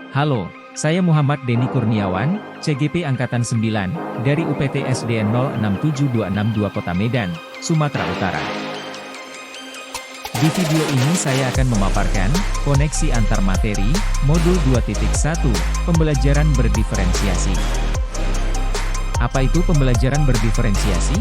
Halo, saya Muhammad Denny Kurniawan, CGP Angkatan 9, dari UPT SDN 067262 Kota Medan, Sumatera Utara. Di video ini saya akan memaparkan koneksi antar materi, modul 2.1, pembelajaran berdiferensiasi. Apa itu pembelajaran berdiferensiasi?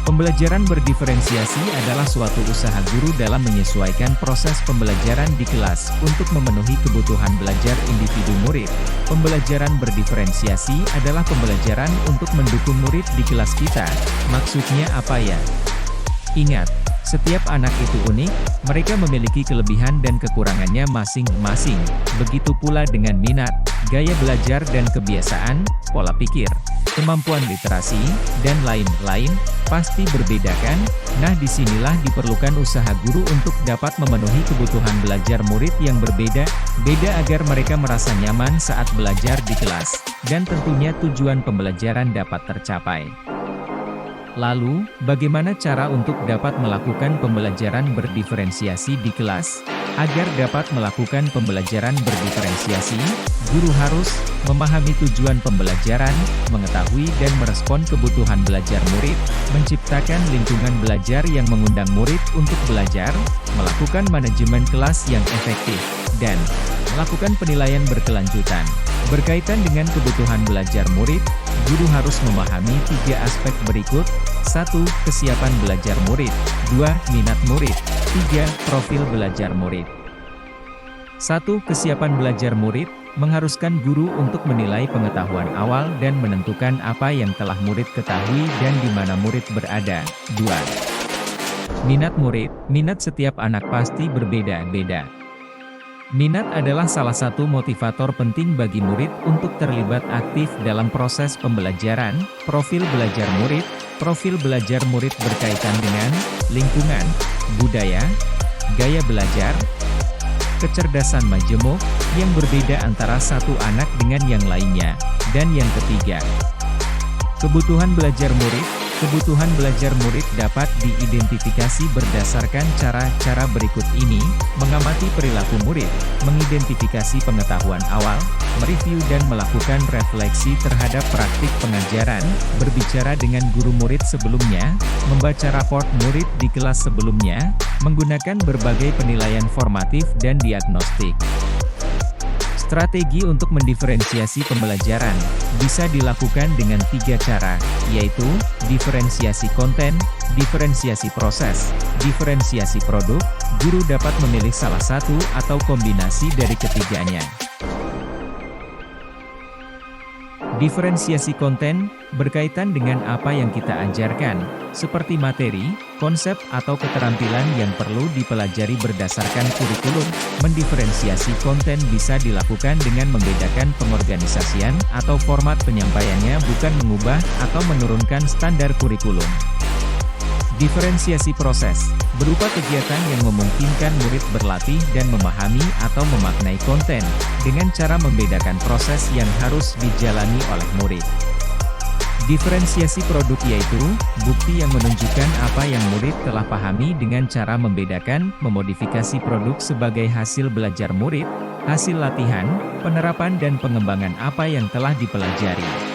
Pembelajaran berdiferensiasi adalah suatu usaha guru dalam menyesuaikan proses pembelajaran di kelas untuk memenuhi kebutuhan belajar individu murid. Pembelajaran berdiferensiasi adalah pembelajaran untuk mendukung murid di kelas kita. Maksudnya apa ya? Ingat, setiap anak itu unik, mereka memiliki kelebihan dan kekurangannya masing-masing. Begitu pula dengan minat, gaya belajar dan kebiasaan, pola pikir, kemampuan literasi, dan lain-lain, pasti berbeda kan? Nah, disinilah diperlukan usaha guru untuk dapat memenuhi kebutuhan belajar murid yang berbeda-beda agar mereka merasa nyaman saat belajar di kelas, dan tentunya tujuan pembelajaran dapat tercapai. Lalu, bagaimana cara untuk dapat melakukan pembelajaran berdiferensiasi di kelas? Agar dapat melakukan pembelajaran berdiferensiasi, guru harus memahami tujuan pembelajaran, mengetahui dan merespon kebutuhan belajar murid, menciptakan lingkungan belajar yang mengundang murid untuk belajar, melakukan manajemen kelas yang efektif, dan melakukan penilaian berkelanjutan. Berkaitan dengan kebutuhan belajar murid, guru harus memahami 3 aspek berikut. 1. Kesiapan belajar murid. 2. Minat murid. 3. Profil belajar murid. 1. Kesiapan belajar murid, mengharuskan guru untuk menilai pengetahuan awal dan menentukan apa yang telah murid ketahui dan di mana murid berada. 2. Minat murid, minat setiap anak pasti berbeda-beda. Minat adalah salah satu motivator penting bagi murid untuk terlibat aktif dalam proses pembelajaran. Profil belajar murid. Profil belajar murid berkaitan dengan lingkungan, budaya, gaya belajar, kecerdasan majemuk, yang berbeda antara satu anak dengan yang lainnya. Dan yang ketiga, kebutuhan belajar murid. Kebutuhan belajar murid dapat diidentifikasi berdasarkan cara-cara berikut ini: mengamati perilaku murid, mengidentifikasi pengetahuan awal, mereview dan melakukan refleksi terhadap praktik pengajaran, berbicara dengan guru murid sebelumnya, membaca raport murid di kelas sebelumnya, menggunakan berbagai penilaian formatif dan diagnostik. Strategi untuk mendiferensiasi pembelajaran bisa dilakukan dengan 3 cara, yaitu diferensiasi konten, diferensiasi proses, diferensiasi produk. Guru dapat memilih salah satu atau kombinasi dari ketiganya. Diferensiasi konten berkaitan dengan apa yang kita ajarkan, seperti materi, konsep atau keterampilan yang perlu dipelajari berdasarkan kurikulum. Mendiferensiasi konten bisa dilakukan dengan membedakan pengorganisasian atau format penyampaiannya, bukan mengubah atau menurunkan standar kurikulum. Diferensiasi proses berupa kegiatan yang memungkinkan murid berlatih dan memahami atau memaknai konten, dengan cara membedakan proses yang harus dijalani oleh murid. Diferensiasi produk yaitu bukti yang menunjukkan apa yang murid telah pahami dengan cara membedakan, memodifikasi produk sebagai hasil belajar murid, hasil latihan, penerapan dan pengembangan apa yang telah dipelajari.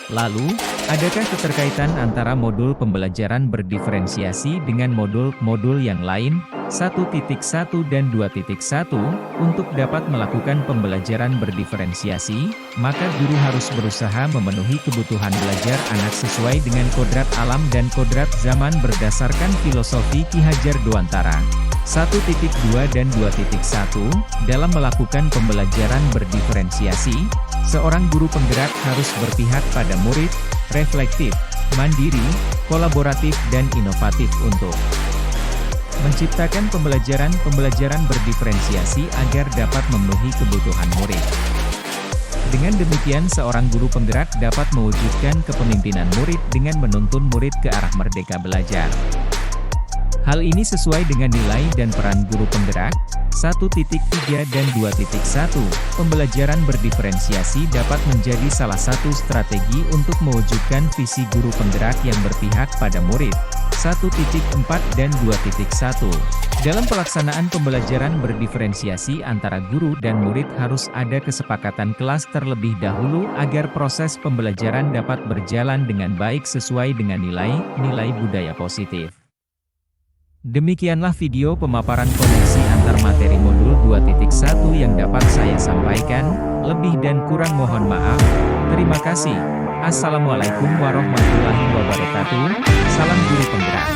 Lalu, adakah keterkaitan antara modul pembelajaran berdiferensiasi dengan modul-modul yang lain? 1.1 dan 2.1, untuk dapat melakukan pembelajaran berdiferensiasi, maka guru harus berusaha memenuhi kebutuhan belajar anak sesuai dengan kodrat alam dan kodrat zaman berdasarkan filosofi Ki Hajar Dewantara. 1.2 dan 2.1, dalam melakukan pembelajaran berdiferensiasi, seorang guru penggerak harus berpihak pada murid, reflektif, mandiri, kolaboratif dan inovatif untuk menciptakan pembelajaran berdiferensiasi agar dapat memenuhi kebutuhan murid. Dengan demikian seorang guru penggerak dapat mewujudkan kepemimpinan murid dengan menuntun murid ke arah merdeka belajar. Hal ini sesuai dengan nilai dan peran guru penggerak. 1.3 dan 2.1. Pembelajaran berdiferensiasi dapat menjadi salah satu strategi untuk mewujudkan visi guru penggerak yang berpihak pada murid. 1.4 dan 2.1. Dalam pelaksanaan pembelajaran berdiferensiasi antara guru dan murid harus ada kesepakatan kelas terlebih dahulu agar proses pembelajaran dapat berjalan dengan baik sesuai dengan nilai-nilai budaya positif. Demikianlah video pemaparan koneksi antar materi modul 2.1 yang dapat saya sampaikan, lebih dan kurang mohon maaf. Terima kasih. Assalamualaikum warahmatullahi wabarakatuh. Salam guru penggerak.